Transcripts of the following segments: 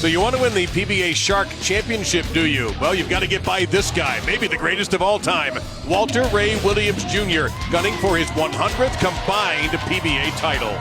So you want to win the PBA Shark Championship, do you? Well, you've got to get by this guy, maybe the greatest of all time, Walter Ray Williams Jr., gunning for his 100th combined PBA title.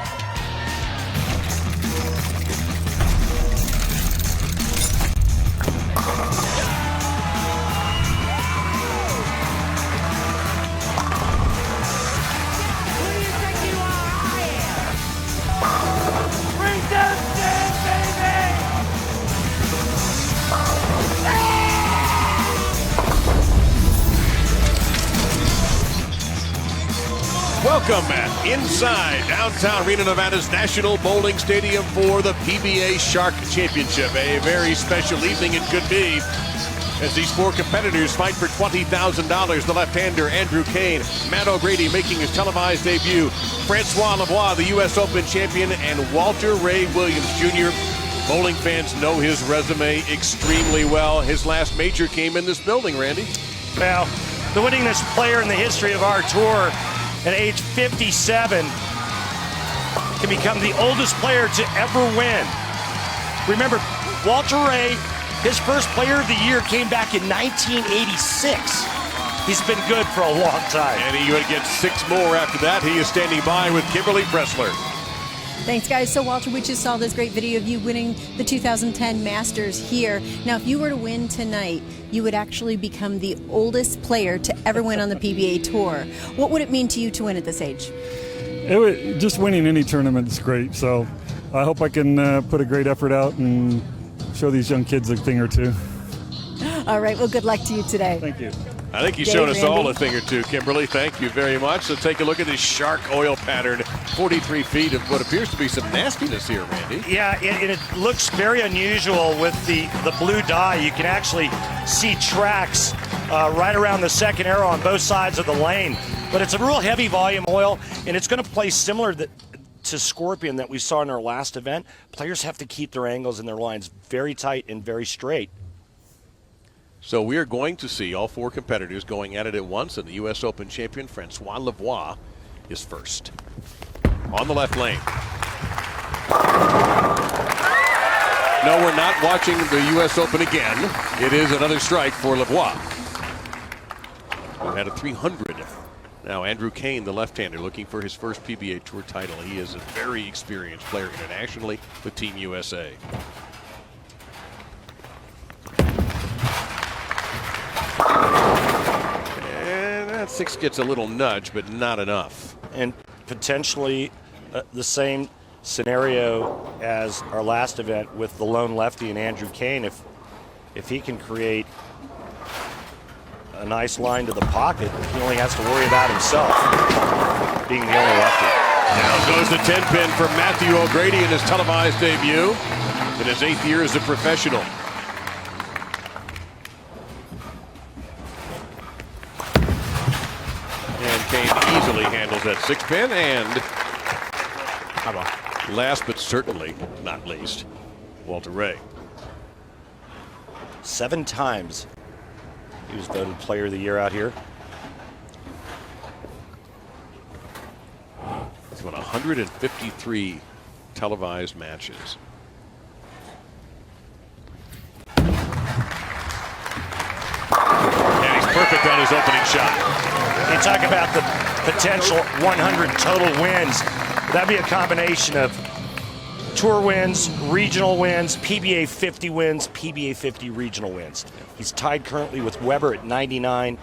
Welcome inside downtown Reno, Nevada's National Bowling Stadium for the PBA Shark Championship. A very special evening it could be as these four competitors fight for $20,000. The left-hander Andrew Kane, Matt O'Grady making his televised debut, Francois Lavoie, the U.S. Open champion, and Walter Ray Williams Jr. Bowling fans know his resume extremely well. His last major came in this building, Randy. Well, the winningest player in the history of our tour at age 57 can become the oldest player to ever win. Remember, Walter Ray, his first player of the year came back in 1986. He's been good for a long time. And he would get 6 more after that. He is standing by with Kimberly Pressler. Thanks, guys. So, Walter, we just saw this great video of you winning the 2010 Masters here. Now, if you were to win tonight, you would actually become the oldest player to ever win on the PBA Tour. What would it mean to you to win at this age? Just winning any tournament is great. So I hope I can put a great effort out and show these young kids a thing or two. All right. Well, good luck to you today. Thank you. I think you showed us all a thing or two, Kimberly. Thank you very much. So take a look at this shark oil pattern. 43 feet of what appears to be some nastiness here, Randy. Yeah, and it looks very unusual with the blue dye. You can actually see tracks right around the second arrow on both sides of the lane. But it's a real heavy volume oil, and it's going to play similar to Scorpion that we saw in our last event. Players have to keep their angles and their lines very tight and very straight. So we are going to see all four competitors going at it at once, and the U.S. Open champion, Francois Lavoie, is first. On the left lane. No, we're not watching the U.S. Open again. It is another strike for Lavoie, who had a 300. Now Andrew Kane, the left-hander, looking for his first PBA Tour title. He is a very experienced player internationally with Team USA. And that 6 gets a little nudge, but not enough. And potentially the same scenario as our last event with the lone lefty and Andrew Kane. If he can create a nice line to the pocket, he only has to worry about himself being the only lefty. Down goes the 10-pin for Matthew O'Grady in his televised debut in his 8th year as a professional. And Kane easily handles that 6-pin, and last but certainly not least, Walter Ray. 7 times he was voted Player of the Year out here. He's won 153 televised matches. And he's perfect on his opening shot. You talk about the potential 100 total wins. That'd be a combination of Tour wins, regional wins, PBA 50 wins, PBA 50 regional wins. He's tied currently with Weber at 99.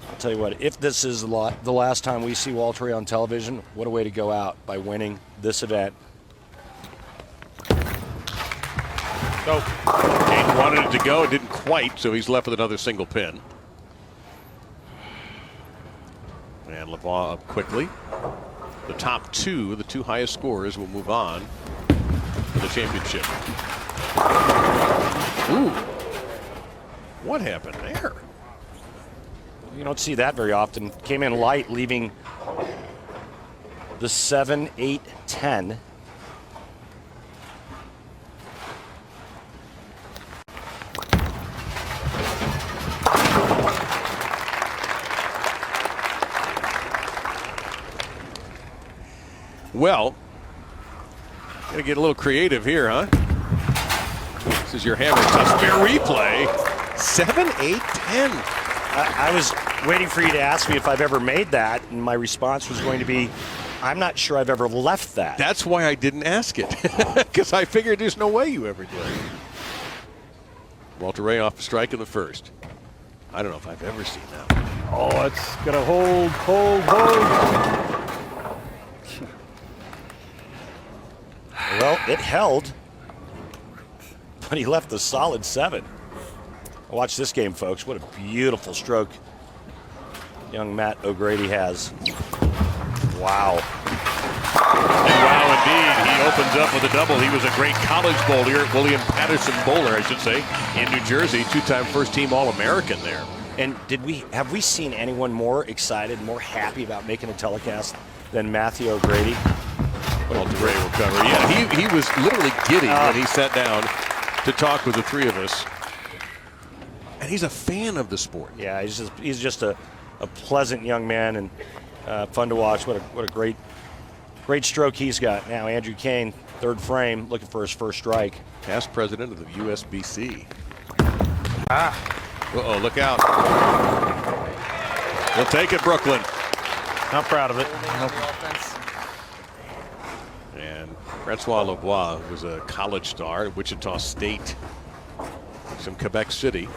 I'll tell you what, if this is the last time we see Walter Ray on television, what a way to go out by winning this event. So Kane wanted it to go, it didn't quite, so he's left with another single pin. And Lavoie up quickly. The top 2, the 2 highest scorers, will move on to the championship. Ooh. What happened there? You don't see that very often. Came in light, leaving the 7, 8, 10. Well, gotta get a little creative here, huh? This is your hammer toss spear replay. 7, 8, 10. I was waiting for you to ask me if I've ever made that, and my response was going to be, I'm not sure I've ever left that. That's why I didn't ask it, because I figured there's no way you ever did. Walter Ray off the strike in the first. I don't know if I've ever seen that one. Oh, it's got to hold. Well, it held, but he left a solid 7. Watch this game, folks. What a beautiful stroke young Matt O'Grady has. Wow. And wow, indeed. He opens up with a double. He was a great college bowler, William Patterson bowler, I should say, in New Jersey. 2-time first-team All-American there. And have we seen anyone more excited, more happy about making a telecast than Matthew O'Grady? Walter Ray will cover. Yeah, he was literally giddy when he sat down to talk with the three of us. And he's a fan of the sport. Yeah, he's just a pleasant young man and fun to watch. What a great stroke he's got. Now Andrew Kane, third frame, looking for his first strike. Past president of the USBC. Uh-oh, look out. He'll take it, Brooklyn. Not proud of it. And Francois Lavoie was a college star at Wichita State. He's from Quebec City.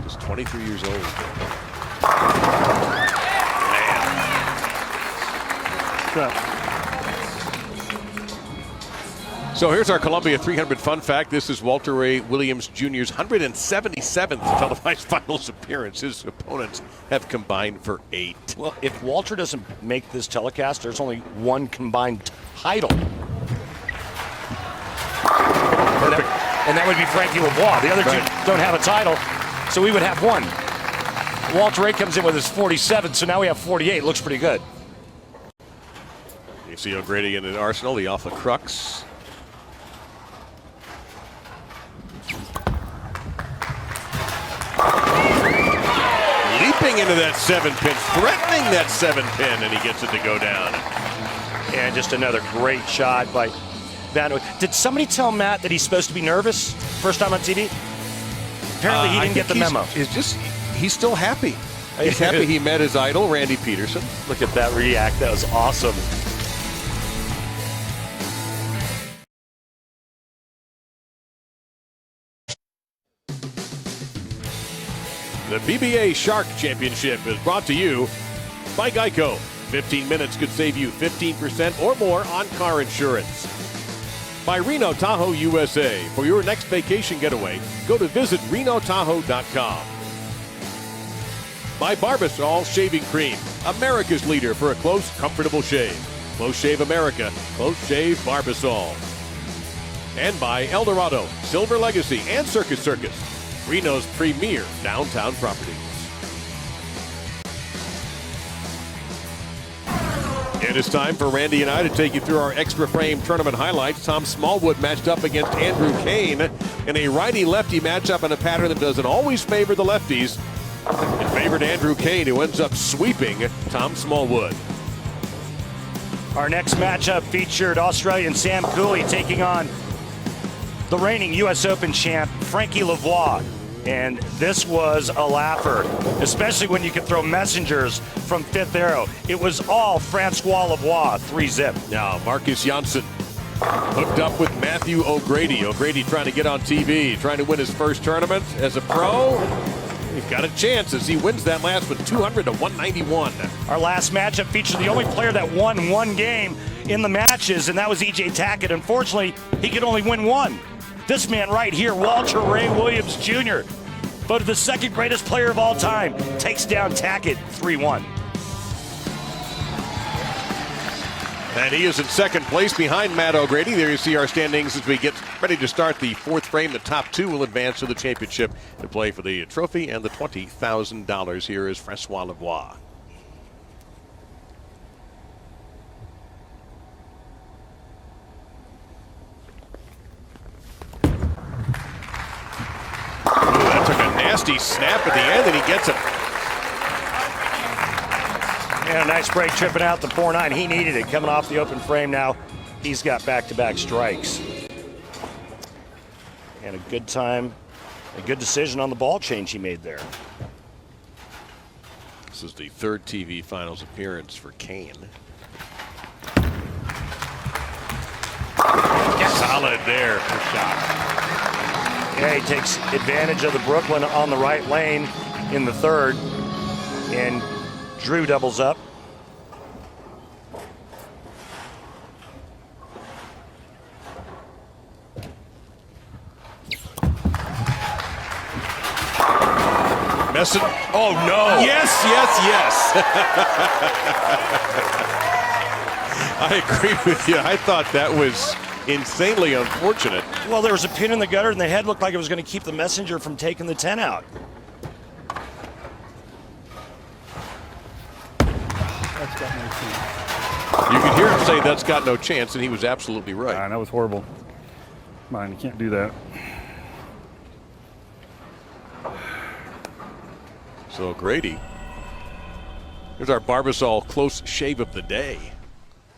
Just 23 years old. So here's our Columbia 300 fun fact. This is Walter Ray Williams Jr.'s 177th televised finals appearance. His opponents have combined for 8. Well, if Walter doesn't make this telecast, there's only one combined title. And that would be Frankie Lavoie. The other two don't have a title, so we would have one. Walter Ray comes in with his 47, so now we have 48. Looks pretty good. You see O'Grady in an Arsenal, the Alpha Crux. Leaping into that 7-pin, threatening that 7-pin, and he gets it to go down. And just another great shot by Van. Did somebody tell Matt that he's supposed to be nervous first time on TV? Apparently he didn't get the memo. He's still happy. He's happy he met his idol, Randy Peterson. Look at that react. That was awesome. The PBA Shark Championship is brought to you by Geico. 15 minutes could save you 15% or more on car insurance. By Reno Tahoe USA. For your next vacation getaway, go to visit renotahoe.com. By Barbasol Shaving Cream, America's leader for a close, comfortable shave. Close Shave America, Close Shave Barbasol. And by Eldorado, Silver Legacy, and Circus Circus, Reno's premier downtown properties. It is time for Randy and I to take you through our extra frame tournament highlights. Tom Smallwood matched up against Andrew Kane in a righty-lefty matchup in a pattern that doesn't always favor the lefties. It favored Andrew Kane, who ends up sweeping Tom Smallwood. Our next matchup featured Australian Sam Cooley taking on the reigning U.S. Open champ Frankie Lavoie. And this was a laugher, especially when you could throw messengers from fifth arrow. It was all Francois Lavoie, 3-zip. Now Marcus Janssen hooked up with Matthew O'Grady. O'Grady trying to get on TV, trying to win his first tournament as a pro. He's got a chance as he wins that last one, 200 to 191. Our last matchup featured the only player that won one game in the matches, and that was E.J. Tackett. Unfortunately, he could only win one. This man right here, Walter Ray Williams Jr., voted the second greatest player of all time, takes down Tackett 3-1. And he is in second place behind Matt O'Grady. There you see our standings as we get ready to start the fourth frame. The top two will advance to the championship to play for the trophy and the $20,000. Here is Francois Lavoie. That took a nasty snap at the end, and he gets it. Yeah, nice break tripping out the 4-9. He needed it coming off the open frame. Now he's got back-to-back strikes. And a good time, a good decision on the ball change he made there. This is the third TV finals appearance for Kane. Solid there for shot. Yeah, he takes advantage of the Brooklyn on the right lane in the third, and Drew doubles up. Messin. Oh no! Yes, yes, yes. I agree with you. I thought that was insanely unfortunate. Well, there was a pin in the gutter, and the head looked like it was going to keep the messenger from taking the 10 out. That's got no chance. You could hear him say that's got no chance, and he was absolutely right. That was horrible. Come on, you can't do that. So Grady, here's our Barbasol close shave of the day.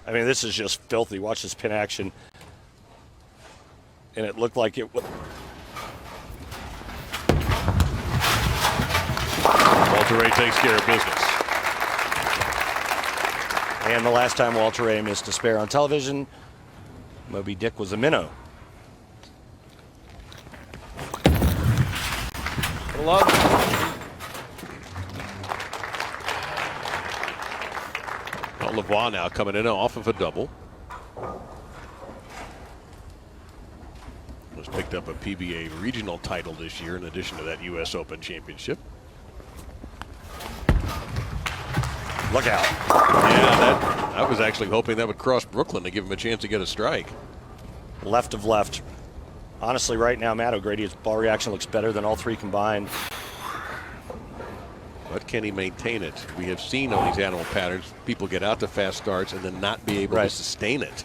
I mean, this is just filthy. Watch this pin action. And it looked like it was. Walter Ray takes care of business. And the last time Walter Ray missed a spare on television, Moby Dick was a minnow. LeBlanc now coming in off of a double. Was picked up a PBA regional title this year in addition to that US Open Championship. Look out. Yeah, I was actually hoping that would cross Brooklyn to give him a chance to get a strike. Left of left. Honestly, right now, Matt O'Grady's ball reaction looks better than all three combined. But can he maintain it? We have seen on these animal patterns, people get out to fast starts and then not be able to sustain it.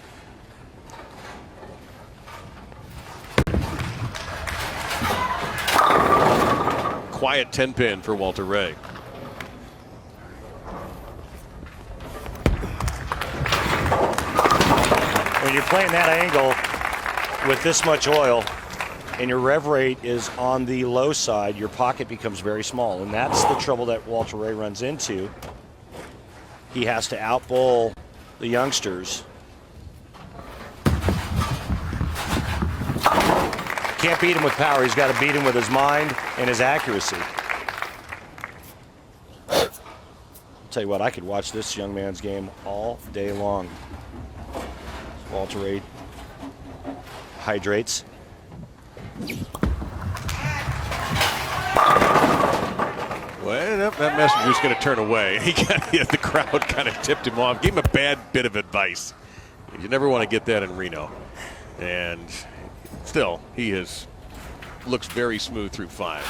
Quiet 10-pin for Walter Ray. When you're playing that angle with this much oil and your rev rate is on the low side, your pocket becomes very small. And that's the trouble that Walter Ray runs into. He has to out-bowl the youngsters. Can't beat him with power. He's got to beat him with his mind and his accuracy. I'll tell you what, I could watch this young man's game all day long. Walter Ray hydrates. Well, that messenger's going to turn away. The crowd kind of tipped him off. Gave him a bad bit of advice. You never want to get that in Reno. And still, he looks very smooth through 5.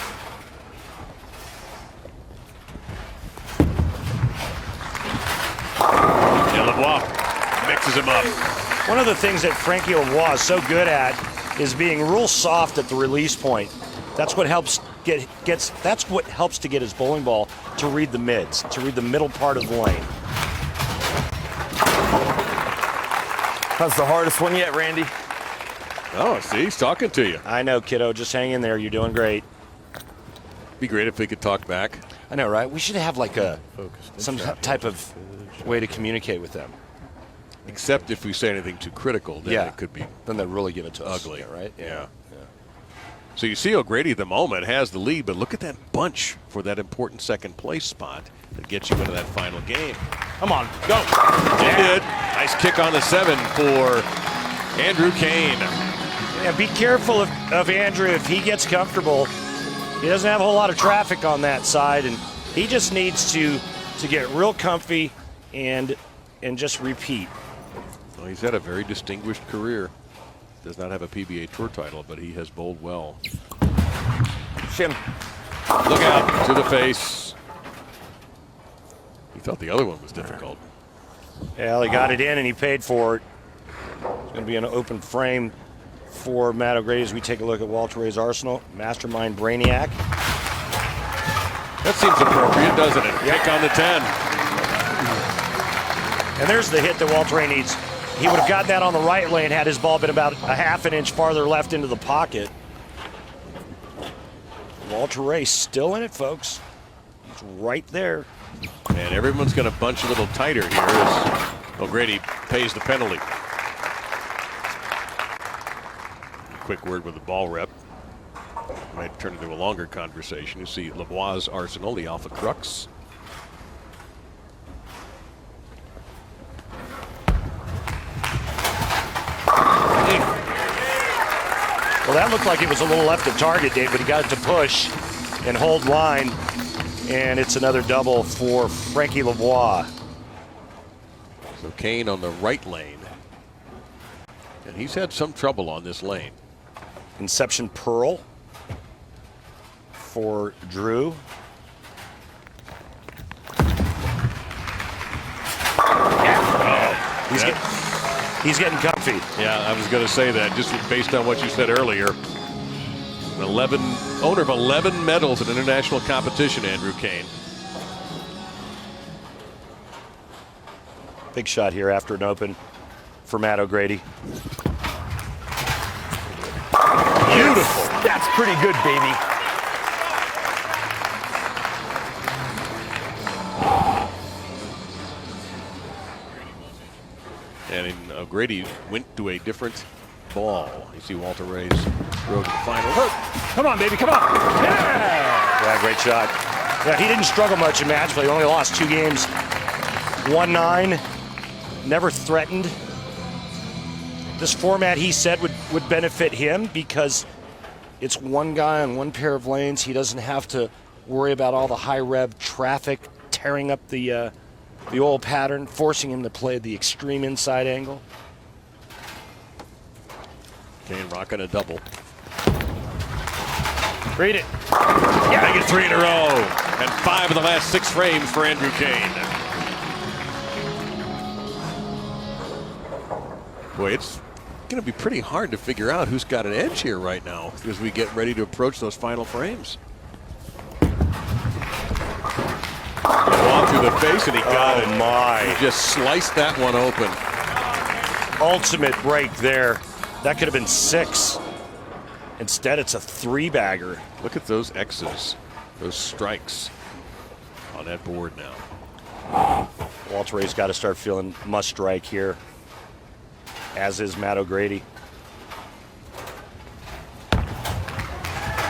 And LeBlanc mixes him up. One of the things that Frankie Lavoie is so good at is being real soft at the release point. That's what helps that's what helps to get his bowling ball to read the mids, to read the middle part of the lane. That's the hardest one yet, Randy. Oh, see, he's talking to you. I know, kiddo. Just hang in there. You're doing great. Be great if we could talk back. I know, right? We should have like some type of way to communicate with them. Except if we say anything too critical, then it could be then they'll really give it to us. ugly, right? Yeah. So you see O'Grady at the moment has the lead, but look at that bunch for that important second place spot that gets you into that final game. Come on, go. It did. Nice kick on the 7 for Andrew Kane. Yeah, be careful of Andrew if he gets comfortable. He doesn't have a whole lot of traffic on that side, and he just needs to get real comfy and just repeat. Well, he's had a very distinguished career. Does not have a PBA Tour title, but he has bowled well. Shim. Look out to the face. He thought the other one was difficult. Yeah, he got it in and he paid for it. It's going to be an open frame for Matt O'Grady as we take a look at Walter Ray's arsenal. Mastermind Brainiac. That seems appropriate, doesn't it? Kick on the 10. And there's the hit that Walter Ray needs. He would have gotten that on the right lane had his ball been about a half an inch farther left into the pocket. Walter Ray still in it, folks. He's right there. And everyone's going to bunch a little tighter here as O'Grady pays the penalty. Quick word with the ball rep. Might turn into a longer conversation. You see Lavoie's Arsenal, the Alpha Crux. Well, that looked like it was a little left of target, Dave, but he got it to push and hold line. And it's another double for Frankie Lavoie. So Kane on the right lane. And he's had some trouble on this lane. Inception Pearl for Drew. He's getting comfy. Yeah, I was going to say that just based on what you said earlier. Owner of 11 medals in international competition, Andrew Kane. Big shot here after an open for Matt O'Grady. Beautiful. That's pretty good, baby. And O'Grady went to a different ball. You see Walter Ray's road to the final. Come on, baby, come on. Yeah, great shot. Yeah, he didn't struggle much in match play. He only lost 2 games. 1-9. Never threatened. This format, he said, would benefit him because it's one guy on one pair of lanes. He doesn't have to worry about all the high rev traffic tearing up the old pattern, forcing him to play the extreme inside angle. Kane rocking a double. Read it. Yeah, make it 3 in a row. And 5 of the last 6 frames for Andrew Kane. Boy, it's going to be pretty hard to figure out who's got an edge here right now as we get ready to approach those final frames. Ball through the face, and he got it. My. He just sliced that one open. Ultimate break there. That could have been 6. Instead, it's a 3-bagger. Look at those X's, those strikes on that board now. Walter Ray's got to start feeling must strike here, as is Matt O'Grady.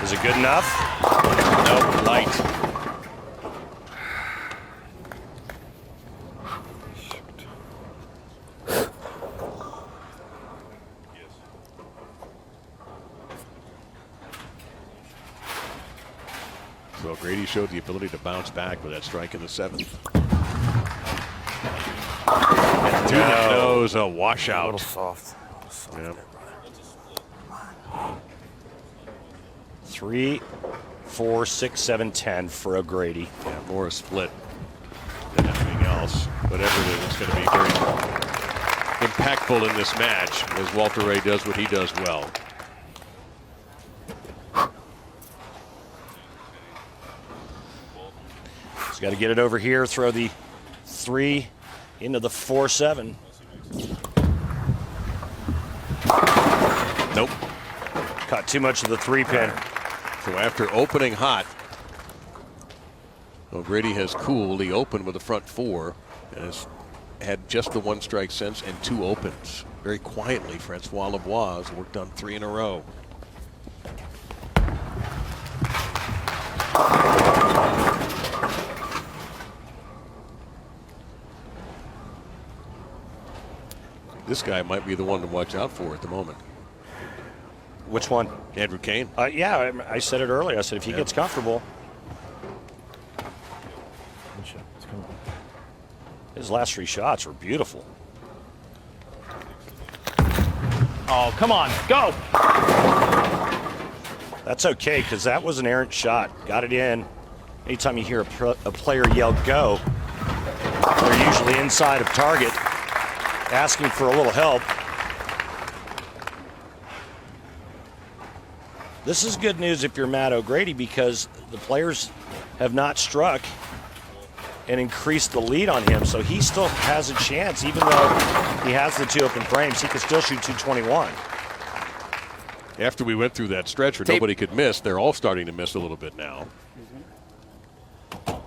Is it good enough? Nope, light. So O'Grady showed the ability to bounce back with that strike in the 7th. And to the nose, a washout. A little soft. Yeah. 3, 4, 6, 7, 10 for O'Grady. Yeah, more a split than anything else. Whatever it is, it's going to be very impactful in this match as Walter Ray does what he does well. He's got to get it over here, throw the 3 into the 4-7. Nope. Caught too much of the 3-pin. So after opening hot, O'Grady has cooled. He opened with the front 4 and has had just the 1 strike since and 2 opens. Very quietly, Francois Lavoie has worked on 3 in a row. This guy might be the one to watch out for at the moment. Which one? Andrew Kane. Yeah, I said it earlier. I said if he gets comfortable. His last 3 shots were beautiful. Oh, come on, go! That's okay, because that was an errant shot. Got it in. Anytime you hear a player yell go, they're usually inside of target, asking for a little help. This is good news if you're Matt O'Grady, because the players have not struck and increased the lead on him, so he still has a chance. Even though he has the 2 open frames, he can still shoot 221. After we went through that stretch where nobody could miss, they're all starting to miss a little bit now.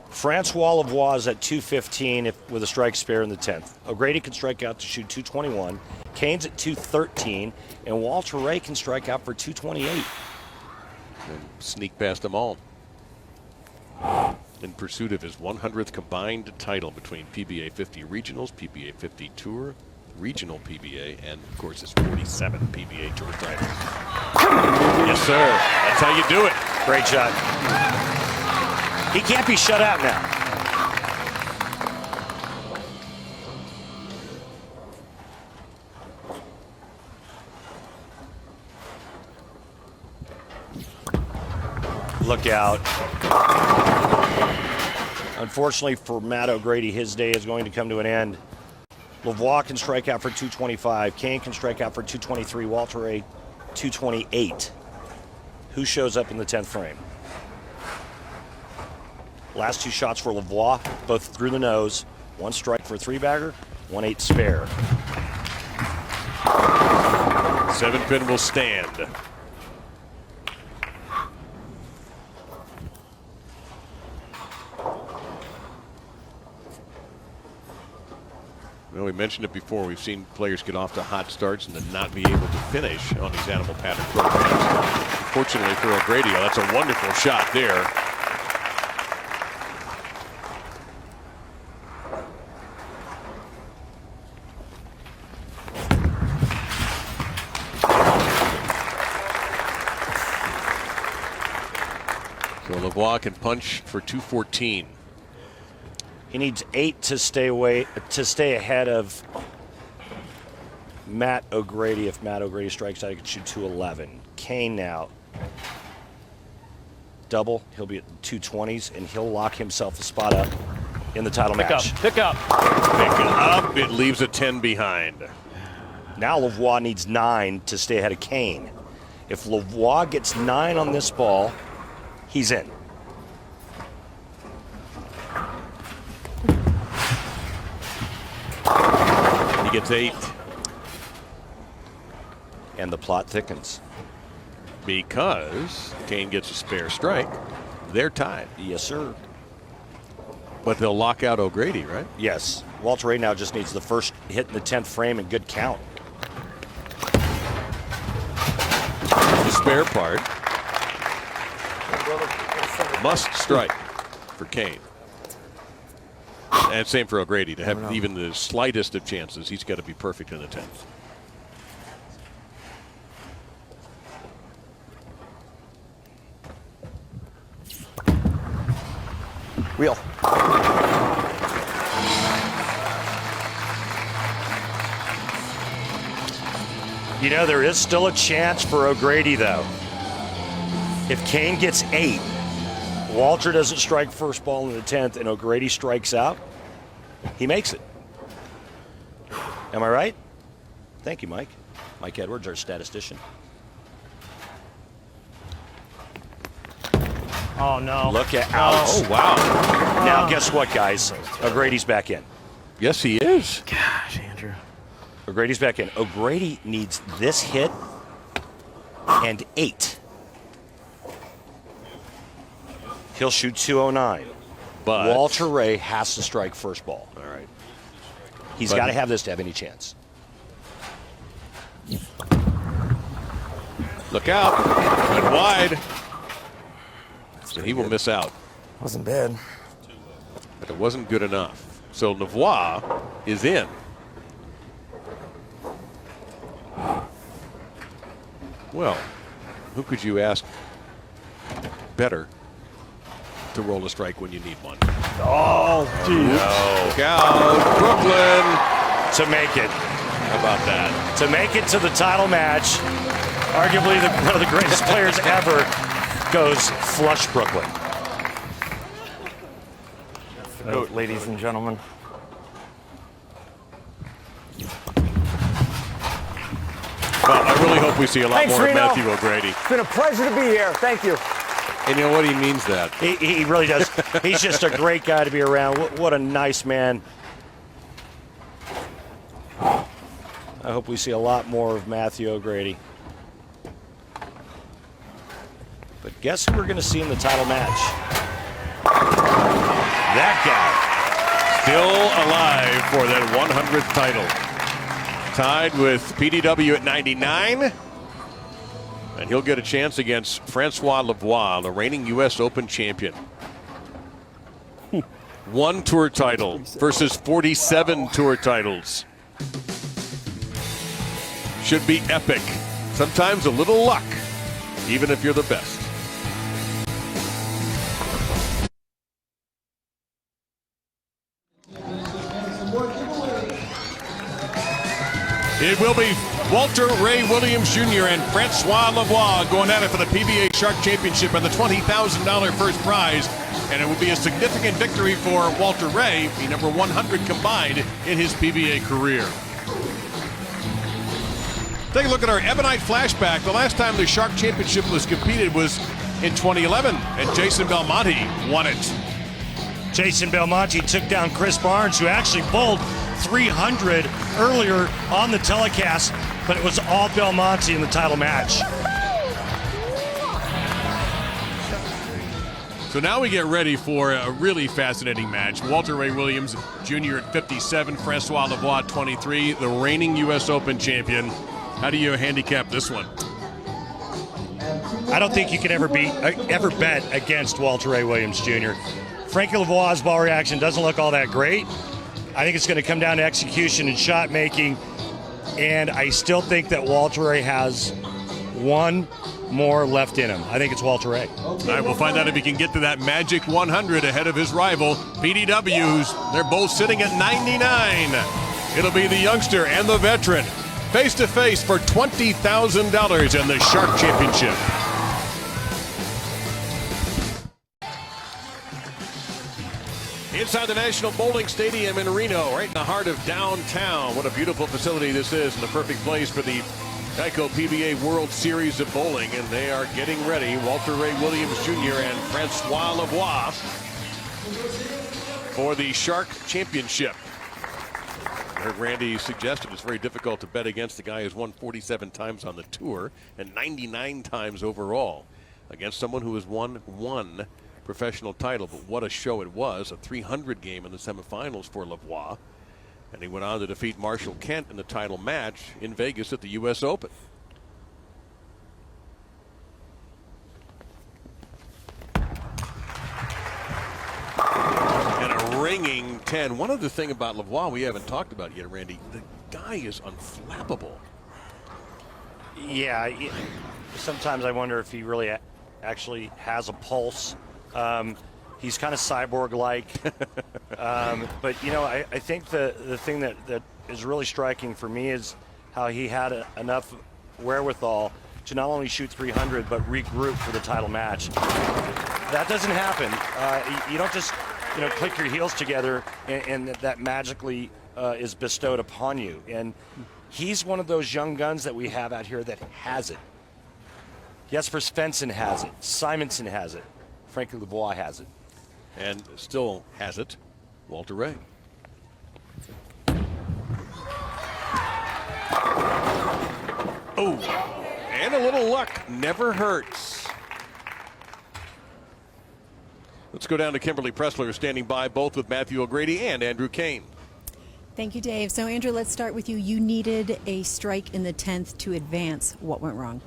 Francois Lavoie is at 215 with a strike spare in the 10th. O'Grady can strike out to shoot 221. Kane's at 213, and Walter Ray can strike out for 228. And sneak past them all in pursuit of his 100th combined title between PBA 50 Regionals, PBA 50 Tour, Regional PBA, and of course his 47 PBA Tour titles. Yes, sir. That's how you do it. Great shot. He can't be shut out now. Look out. Unfortunately for Matt O'Grady, his day is going to come to an end. Lavoie can strike out for 225. Kane can strike out for 223. Walter Ray, 228. Who shows up in the 10th frame? Last two shots for Lavoie, both through the nose. One strike for a 3-bagger, 1-8 spare. 7-pin will stand. Well, we mentioned it before. We've seen players get off to hot starts and then not be able to finish on these animal pattern programs. Fortunately for O'Grady, that's a wonderful shot there. So Lavoie can punch for 214. He needs 8 to stay ahead of Matt O'Grady. If Matt O'Grady strikes out, he could shoot 211. Kane now. Double. He'll be at 220s, and he'll lock himself a spot up in the title match. Pick up. Pick it up. It leaves a 10 behind. Now Lavoie needs 9 to stay ahead of Kane. If Lavoie gets 9 on this ball, he's in. He gets 8. And the plot thickens. Because Kane gets a spare strike. They're tied. Yes, sir. But they'll lock out O'Grady, right? Yes. Walter Ray now just needs the first hit in the 10th frame and good count. The spare part. Must strike for Kane. And same for O'Grady. To have even the slightest of chances, he's got to be perfect in the 10th. Wheel. You know, there is still a chance for O'Grady, though. If Kane gets 8, Walter doesn't strike first ball in the 10th, and O'Grady strikes out, he makes it. Am I right? Thank you, Mike. Mike Edwards, our statistician. Oh, no. Look at out. Oh, wow. Now, guess what, guys? O'Grady's back in. Yes, he is. Gosh, Andrew. O'Grady's back in. O'Grady needs this hit and 8. He'll shoot 209. But Walter Ray has to strike first ball. all right. He's But- got to have this to have any chance. Look out. And wide. So he will miss out. Wasn't bad. But it wasn't good enough. So Lavoie is in. Well, who could you ask better to roll a strike when you need one? Oh, geez. Look out, Brooklyn. To make it. How about that? To make it to the title match, arguably one of the greatest players ever goes flush Brooklyn. Goat, ladies and gentlemen. Well, I really hope we see a lot Thanks, more of Reno. Matthew O'Grady. It's been a pleasure to be here. Thank you. And you know what? He means that. He really does. He's just a great guy to be around. What a nice man. I hope we see a lot more of Matthew O'Grady. But guess who we're going to see in the title match? That guy. Still alive for that 100th title. Tied with PDW at 99. And he'll get a chance against Francois Lavoie, the reigning U.S. Open champion. 1 tour title versus 47 tour titles. Should be epic. Sometimes a little luck, even if you're the best. It will be Walter Ray Williams Jr. and Francois Lavoie going at it for the PBA Shark Championship and the $20,000 first prize. And it would be a significant victory for Walter Ray, the number 100 combined in his PBA career. Take a look at our Ebonite flashback. The last time the Shark Championship was competed was in 2011, and Jason Belmonte won it. Jason Belmonte took down Chris Barnes, who actually bowled 300 earlier on the telecast, but it was all Belmonte in the title match. So now we get ready for a really fascinating match. Walter Ray Williams Jr. at 57, Francois Lavoie at 23, the reigning U.S. Open champion. How do you handicap this one? I don't think you can ever bet against Walter Ray Williams Jr. Frankie Lavoie's ball reaction doesn't look all that great. I think it's going to come down to execution and shot making, and I still think that Walter Ray has one more left in him. I think it's Walter Ray. All right, we'll find out if he can get to that magic 100 ahead of his rival, PDWs. They're both sitting at 99. It'll be the youngster and the veteran face-to-face for $20,000 in the Shark Championship. Inside the National Bowling Stadium in Reno, right in the heart of downtown. What a beautiful facility this is, and the perfect place for the Geico PBA World Series of Bowling. And they are getting ready. Walter Ray Williams Jr. and Francois Lavoie for the Shark Championship. I heard Randy suggested it's very difficult to bet against the guy who's won 47 times on the tour and 99 times overall against someone who has won one professional title. But what a show it was, a 300 game in the semifinals for Lavoie. And he went on to defeat Marshall Kent in the title match in Vegas at the U.S. Open. And a ringing 10. One other thing about Lavoie we haven't talked about yet, Randy, the guy is unflappable. Yeah, sometimes I wonder if he really actually has a pulse. He's kind of cyborg-like. But, you know, I think the thing that is really striking for me is how he had enough wherewithal to not only shoot 300, but regroup for the title match. That doesn't happen. You don't just, click your heels together and that magically is bestowed upon you. And he's one of those young guns that we have out here that has it. Jesper Svensson has it. Simonson has it. Frankie Lavoie has it. And still has it, Walter Ray. Oh, and a little luck never hurts. Let's go down to Kimberly Pressler standing by, both with Matthew O'Grady and Andrew Kane. Thank you, Dave. So, Andrew, let's start with you. You needed a strike in the 10th to advance. What went wrong?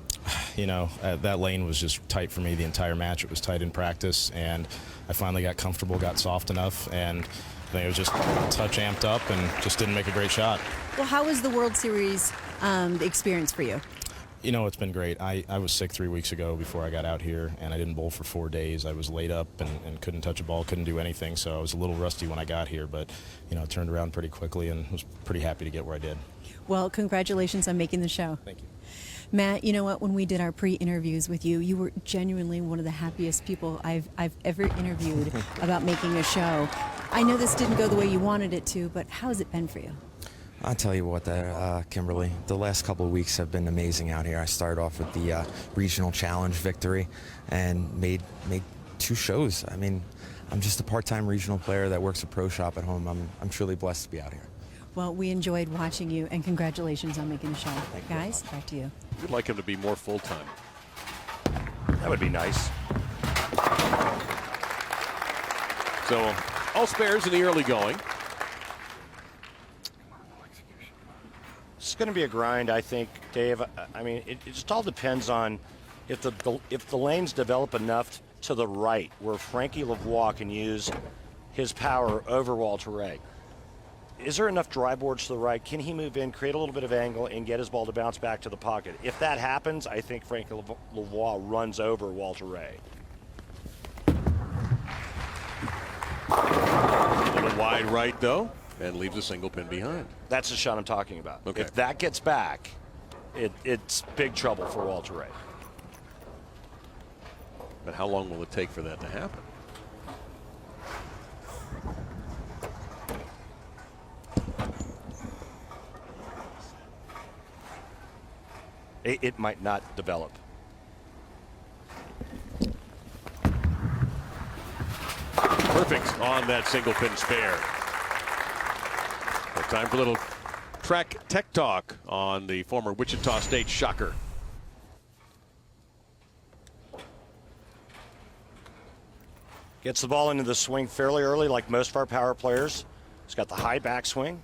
That lane was just tight for me the entire match. It was tight in practice, and I finally got comfortable, got soft enough, and I think it was just a touch amped up and just didn't make a great shot. Well, how was the World Series experience for you? It's been great. I was sick 3 weeks ago before I got out here, and I didn't bowl for 4 days. I was laid up and couldn't touch a ball, couldn't do anything, so I was a little rusty when I got here, but, it turned around pretty quickly and was pretty happy to get where I did. Well, congratulations on making the show. Thank you. Matt, you know what? When we did our pre-interviews with you, you were genuinely one of the happiest people I've ever interviewed about making a show. I know this didn't go the way you wanted it to, but how has it been for you? I'll tell you what, Kimberly, the last couple of weeks have been amazing out here. I started off with the regional challenge victory and made 2 shows. I mean, I'm just a part-time regional player that works a pro shop at home. I'm truly blessed to be out here. Well, we enjoyed watching you, and congratulations on making the show. Guys, back to you. We'd like him to be more full-time. That would be nice. So all spares in the early going. It's going to be a grind, I think, Dave. I mean, it just all depends on if the lanes develop enough to the right where Frankie Lavoie can use his power over Walter Ray. Is there enough dry boards to the right? Can he move in, create a little bit of angle, and get his ball to bounce back to the pocket? If that happens, I think Frankie Lavoie runs over Walter Ray. A little wide right, though, and leaves a single pin behind. That's the shot I'm talking about. Okay. If that gets back, it's big trouble for Walter Ray. But how long will it take for that to happen? It might not develop. Perfect on that single pin spare. Well, time for a little track tech talk on the former Wichita State Shocker. Gets the ball into the swing fairly early, like most of our power players. He's got the high backswing.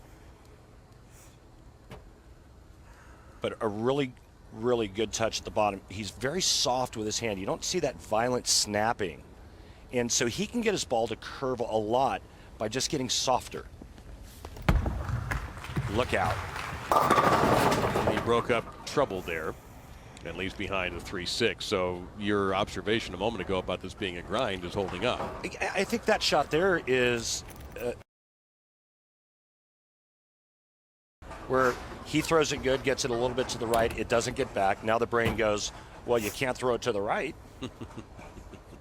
But a really good touch at the bottom. He's very soft with his hand. You don't see that violent snapping. And so he can get his ball to curve a lot by just getting softer. Look out. And he broke up trouble there and leaves behind a 3-6. So your observation a moment ago about this being a grind is holding up. I think that shot there is where he throws it good, gets it a little bit to the right. It doesn't get back. Now the brain goes, well, you can't throw it to the right.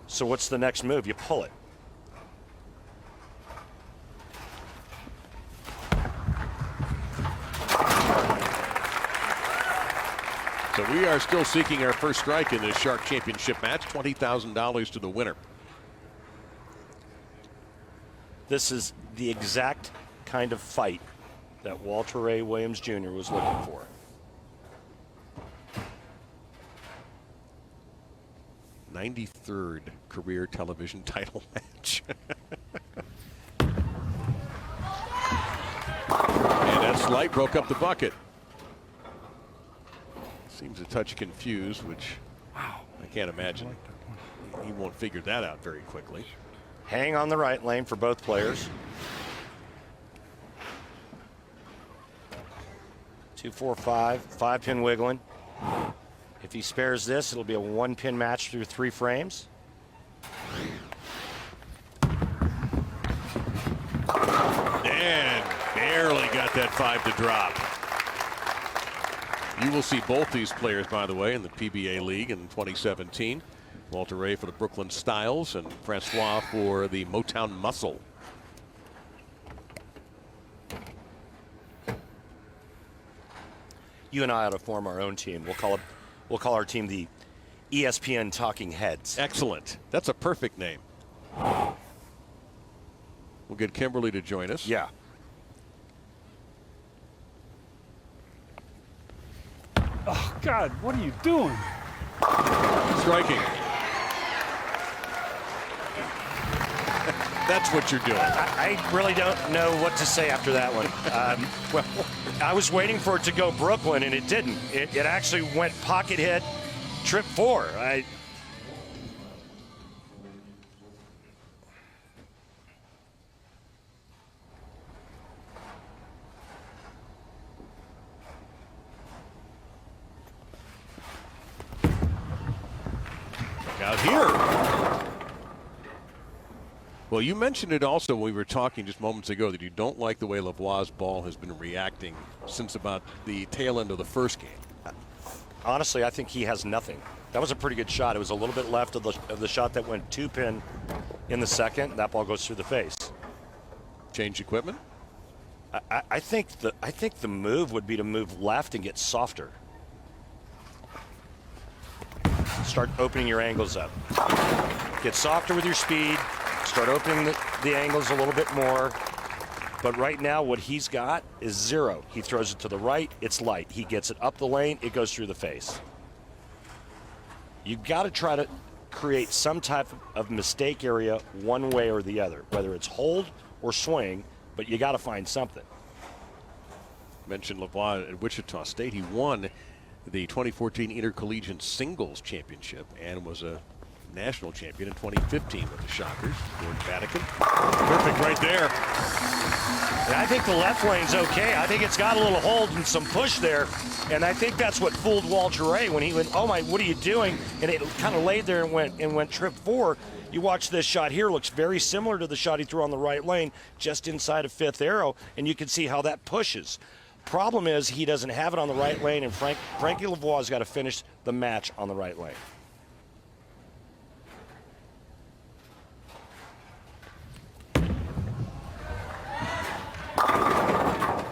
So what's the next move? You pull it. So we are still seeking our first strike in this Shark Championship match. $20,000 to the winner. This is the exact kind of fight that Walter Ray Williams Jr. was looking for. '93rd career television title match. And that slight broke up the bucket. Seems a touch confused, which I can't imagine. He won't figure that out very quickly. Hang on the right lane for both players. 2-4-5, 5-pin wiggling. If he spares this, it'll be a 1-pin match through 3 frames. And barely got that 5 to drop. You will see both these players, by the way, in the PBA League in 2017. Walter Ray for the Brooklyn Styles and Francois for the Motown Muscle. You and I ought to form our own team. We'll call our team the ESPN Talking Heads. Excellent. That's a perfect name. We'll get Kimberly to join us. Yeah. Oh, God, what are you doing? Striking. That's what you're doing. I really don't know what to say after that one. Well, I was waiting for it to go Brooklyn, and it didn't. It actually went pocket hit, trip 4. Out here. Well, you mentioned it also when we were talking just moments ago that you don't like the way Lavoie's ball has been reacting since about the tail end of the first game. Honestly, I think he has nothing. That was a pretty good shot. It was a little bit left of the shot that went 2-pin in the second. That ball goes through the face. Change equipment? I think the move would be to move left and get softer. Start opening your angles up. Get softer with your speed. Start opening the angles a little bit more. But right now, what he's got is 0. He throws it to the right, it's light. He gets it up the lane, it goes through the face. You got to try to create some type of mistake area one way or the other, whether it's hold or swing, but you got to find something. Mentioned Lavoie at Wichita State. He won the 2014 Intercollegiate Singles Championship and was a national champion in 2015 with the Shockers. George Vatican. Perfect right there. And I think the left lane's okay. I think it's got a little hold and some push there. And I think that's what fooled Walter Ray when he went, oh my, what are you doing? And it kind of laid there and went trip 4. You watch this shot here, looks very similar to the shot he threw on the right lane, just inside of 5th arrow, and you can see how that pushes. Problem is he doesn't have it on the right lane, and Frankie Lavoie's got to finish the match on the right lane.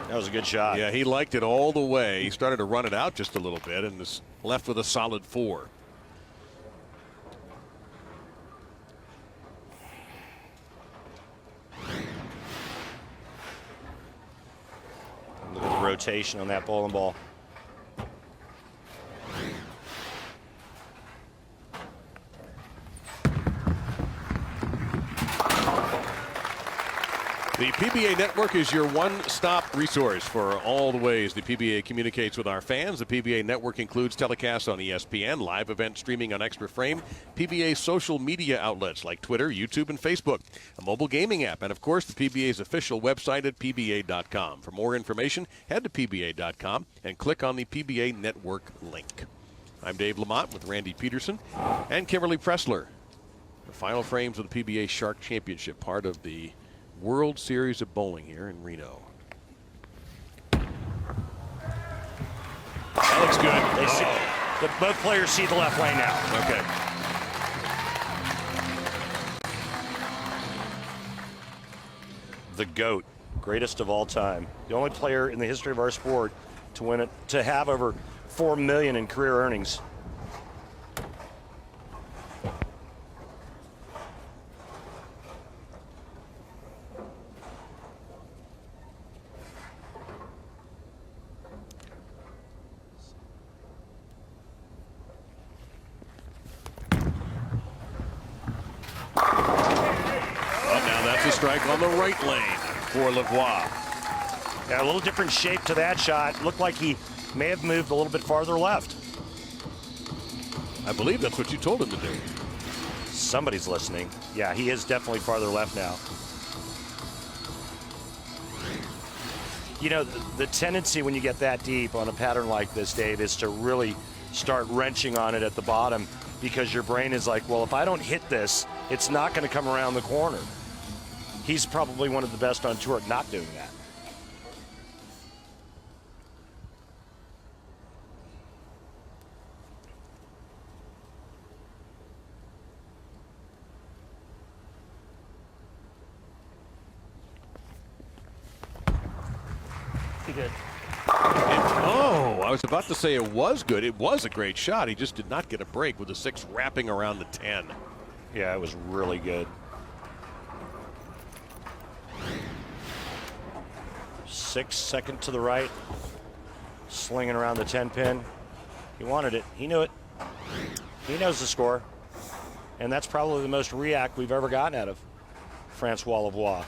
That was a good shot. Yeah, he liked it all the way. He started to run it out just a little bit and was left with a solid 4. Look at the rotation on that bowling ball. The PBA Network is your one-stop resource for all the ways the PBA communicates with our fans. The PBA Network includes telecasts on ESPN, live event streaming on Extra Frame, PBA social media outlets like Twitter, YouTube, and Facebook, a mobile gaming app, and, of course, the PBA's official website at PBA.com. For more information, head to PBA.com and click on the PBA Network link. I'm Dave Lamont with Randy Peterson and Kimberly Pressler. The final frames of the PBA Shark Championship, part of the World Series of Bowling here in Reno. That looks good. Both players see the left lane now. Okay. The GOAT, greatest of all time. The only player in the history of our sport to win it, to have over $4 million in career earnings. Strike on the right lane for Lavoie. Yeah, a little different shape to that shot. Looked like he may have moved a little bit farther left. I believe that's what you told him to do. Somebody's listening. Yeah, he is definitely farther left now. You know, the tendency when you get that deep on a pattern like this, Dave, is to really start wrenching on it at the bottom because your brain is like, well, if I don't hit this, it's not going to come around the corner. He's probably one of the best on tour at not doing that. Pretty good. I was about to say it was good. It was a great shot. He just did not get a break with the 6 wrapping around the 10. Yeah, it was really good. 6 second to the right, slinging around the 10 pin. He wanted it. He knew it. He knows the score. And that's probably the most react we've ever gotten out of Francois Lavoie.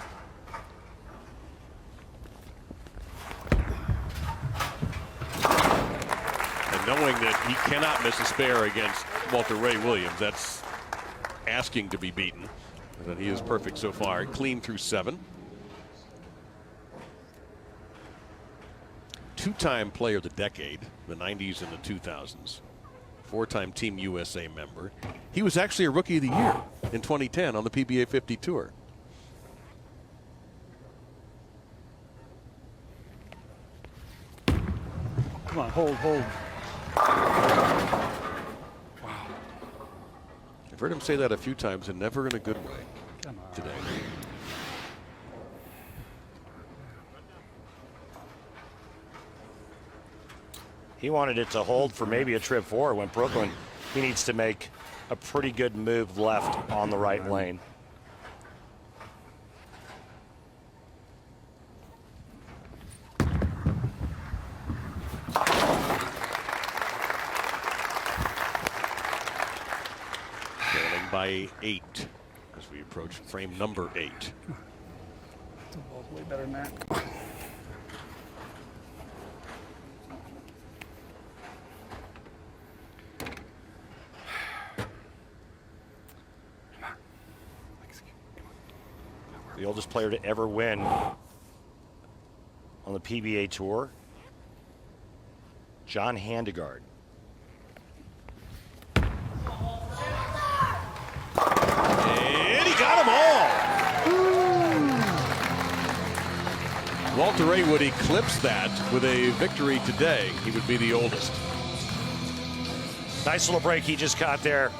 And knowing that he cannot miss a spare against Walter Ray Williams, that's asking to be beaten. And that he is perfect so far. Clean through 7. Two-time player of the decade, the 90s and the 2000s. 4-time Team USA member. He was actually a Rookie of the Year in 2010 on the PBA 50 Tour. Come on, hold. Wow. I've heard him say that a few times and never in a good way today. He wanted it to hold for maybe a trip 4. When Brooklyn, he needs to make a pretty good move left on the right lane. by 8 as we approach frame number 8. The ball's way better than that. The oldest player to ever win on the PBA Tour, John Handegard. And he got them all. Walter Ray would eclipse that with a victory today. He would be the oldest. Nice little break he just caught there.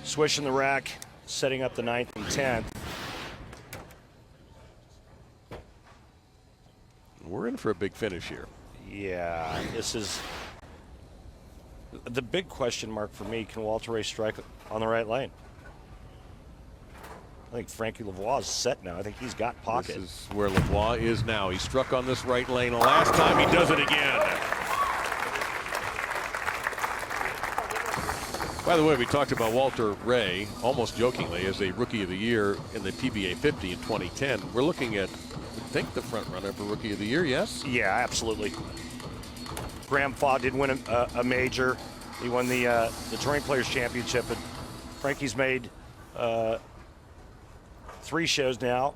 Swishing the rack, setting up the 9th and 10th. We're in for a big finish here. Yeah, this is the big question mark for me. Can Walter Ray strike on the right lane? I think Frankie Lavoie is set now. I think he's got pocket. This is where Lavoie is now. He struck on this right lane. The last time he does it again. By the way, we talked about Walter Ray, almost jokingly, as a Rookie of the Year in the PBA 50 in 2010. We're looking at, I think, the front runner for Rookie of the Year, yes? Yeah, absolutely. Graham Faw did win a major. He won the Touring Players Championship. And Frankie's made 3 shows now.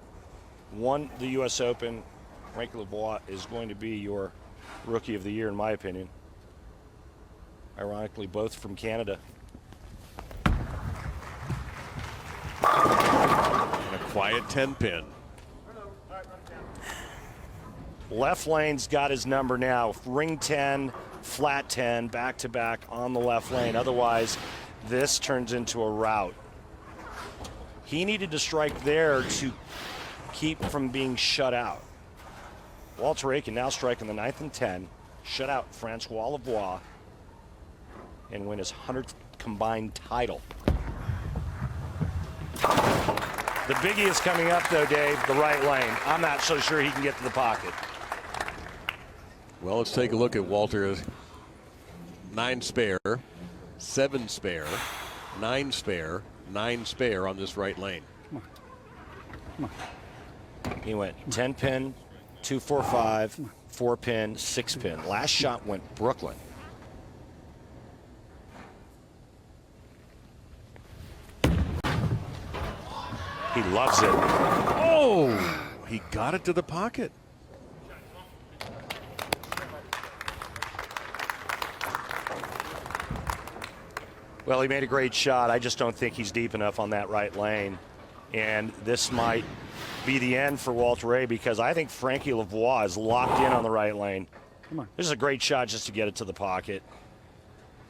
Won the U.S. Open. Frankie Lavoie is going to be your Rookie of the Year, in my opinion. Ironically, both from Canada. And a quiet 10-pin. Left lane's got his number now. Ring 10, flat 10, back-to-back on the left lane. Otherwise, this turns into a rout. He needed to strike there to keep from being shut out. Walter Ray can now strike in the 9th and 10, shut out Francois Lavoie, and win his 100th combined title. The biggie is coming up, though, Dave, the right lane. I'm not so sure he can get to the pocket. Well, let's take a look at Walter. 9 spare, 7 spare, 9 spare, 9 spare on this right lane. Come on. He went 10 pin, 2-4-5, 4 pin, 6 pin. Last shot went Brooklyn. He loves it. Oh, he got it to the pocket. Well, he made a great shot. I just don't think he's deep enough on that right lane. And this might be the end for Walter Ray because I think Frankie Lavoie is locked in on the right lane. Come on. This is a great shot just to get it to the pocket.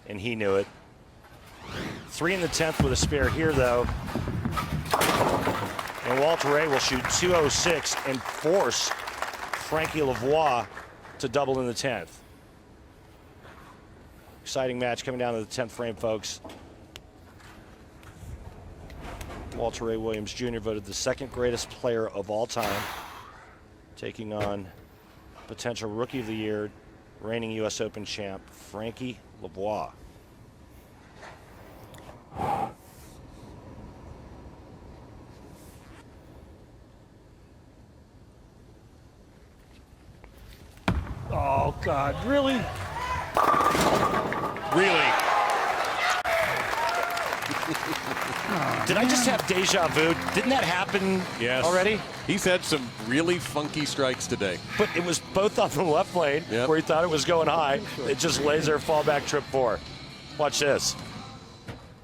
And he knew it. 3 in the 10th with a spare here, though. And Walter Ray will shoot 206 and force Frankie Lavoie to double in the 10th. Exciting match coming down to the 10th frame, folks. Walter Ray Williams Jr. voted the 2nd greatest player of all time, taking on potential Rookie of the Year, reigning U.S. Open champ, Frankie Lavoie. Oh, God, really? Really? Did I just have deja vu? Didn't that happen already? He's had some really funky strikes today. But it was both on the left lane where he thought it was going high. It just lays there, fallback trip 4. Watch this.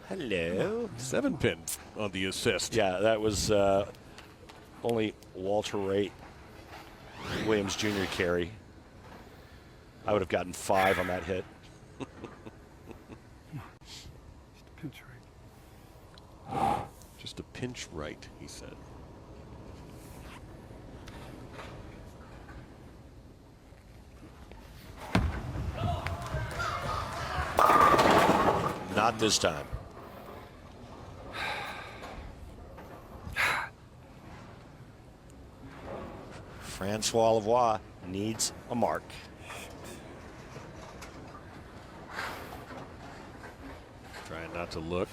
Hello. 7 pin on the assist. Yeah, that was only Walter Ray Williams Jr. carry. I would have gotten 5 on that hit. Pinch right. Just a pinch right, he said. Not this time. Francois Lavoie needs a mark. Trying not to look.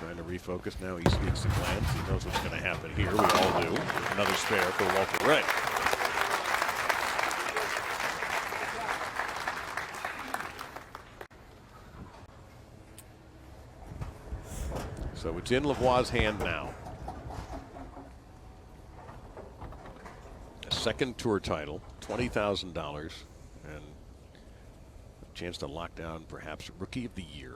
Trying to refocus now. He sneaks a glance. He knows what's going to happen here. We all do. Another spare for Walter Ray. So it's in Lavoie's hand now. A second tour title, $20,000, and a chance to lock down perhaps Rookie of the Year.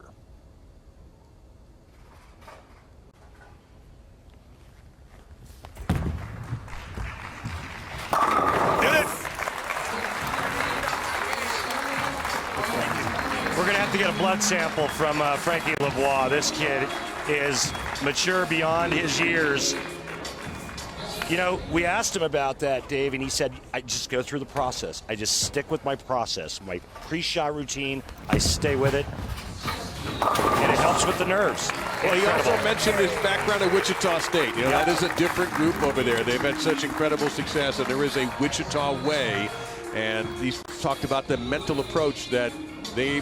We're going to have to get a blood sample from Frankie Lavoie. This kid is mature beyond his years. You know, we asked him about that, Dave, and he said, I just go through the process. I just stick with my process, my pre-shot routine. I stay with it, and it helps with the nerves. Well, he also mentioned his background at Wichita State. You know, that is a different group over there. They've had such incredible success, and there is a Wichita way. And he's talked about the mental approach that they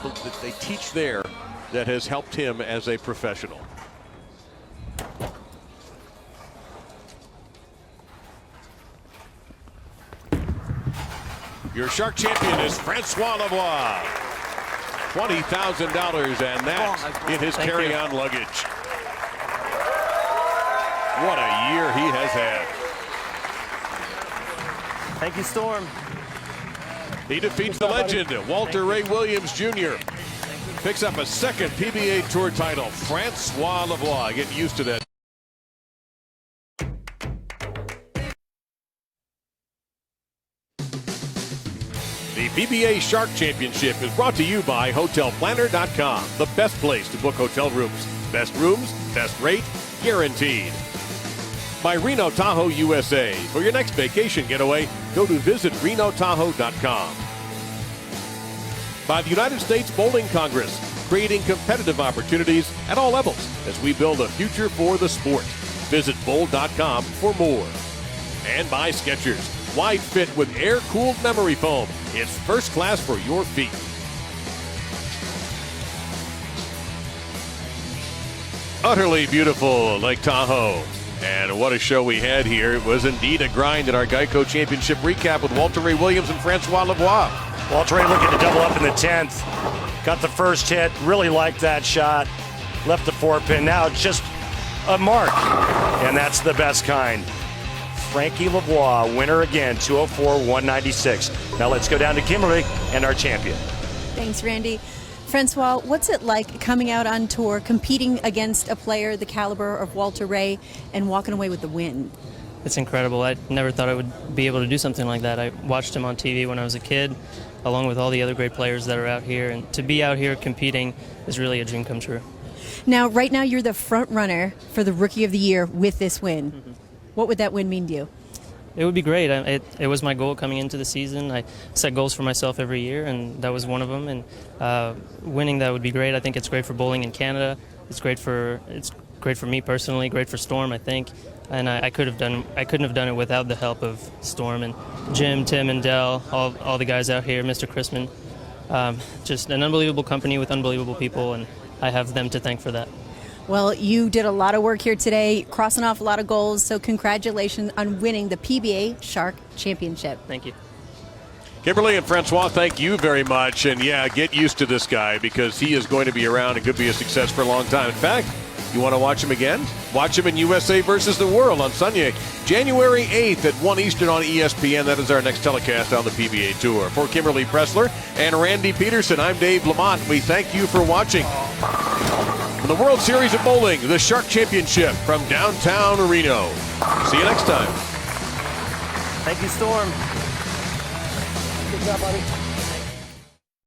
teach there that has helped him as a professional. Your Shark champion is Francois Lavoie. $20,000, and that's in his carry-on luggage. What a year he has had. Thank you, Storm. He defeats the legend, Walter Ray Williams Jr. Picks up a second PBA Tour title. Francois Lavoie, get used to that. The PBA Shark Championship is brought to you by HotelPlanner.com, the best place to book hotel rooms. Best rooms, best rate, guaranteed. By Reno Tahoe USA. For your next vacation getaway, go to visitrenotahoe.com. By the United States Bowling Congress, creating competitive opportunities at all levels as we build a future for the sport. Visit bowl.com for more. And by Skechers. Wide fit with air-cooled memory foam. It's first class for your feet. Utterly beautiful Lake Tahoe. And what a show we had here. It was indeed a grind in our Geico Championship recap with Walter Ray Williams and Francois Lavoie. Walter Ray looking to double up in the 10th. Got the first hit. Really liked that shot. Left the 4-pin. Now it's just a mark. And that's the best kind. Frankie Lavoie, winner again, 204-196. Now let's go down to Kimberly and our champion. Thanks, Randy. Francois, what's it like coming out on tour, competing against a player the caliber of Walter Ray, and walking away with the win? It's incredible. I never thought I would be able to do something like that. I watched him on TV when I was a kid, along with all the other great players that are out here. And to be out here competing is really a dream come true. Now, right now, you're the front runner for the Rookie of the Year with this win. Mm-hmm. What would that win mean to you? It would be great. It was my goal coming into the season. I set goals for myself every year, and that was one of them. And winning that would be great. I think it's great for bowling in Canada. It's great for me personally. Great for Storm, I think. And I couldn't have done it without the help of Storm and Jim, Tim, and Dell, all the guys out here, Mr. Chrisman. Just an unbelievable company with unbelievable people, and I have them to thank for that. Well, you did a lot of work here today, crossing off a lot of goals, so congratulations on winning the PBA Shark Championship. Thank you. Kimberly and Francois, thank you very much. And yeah, get used to this guy because he is going to be around and could be a success for a long time. In fact, you want to watch him again? Watch him in USA versus the World on Sunday, January 8th at 1 Eastern on ESPN. That is our next telecast on the PBA Tour. For Kimberly Pressler and Randy Peterson, I'm Dave Lamont. We thank you for watching. From the World Series of Bowling, the Shark Championship from downtown Reno. See you next time. Thank you, Storm. Good job, buddy.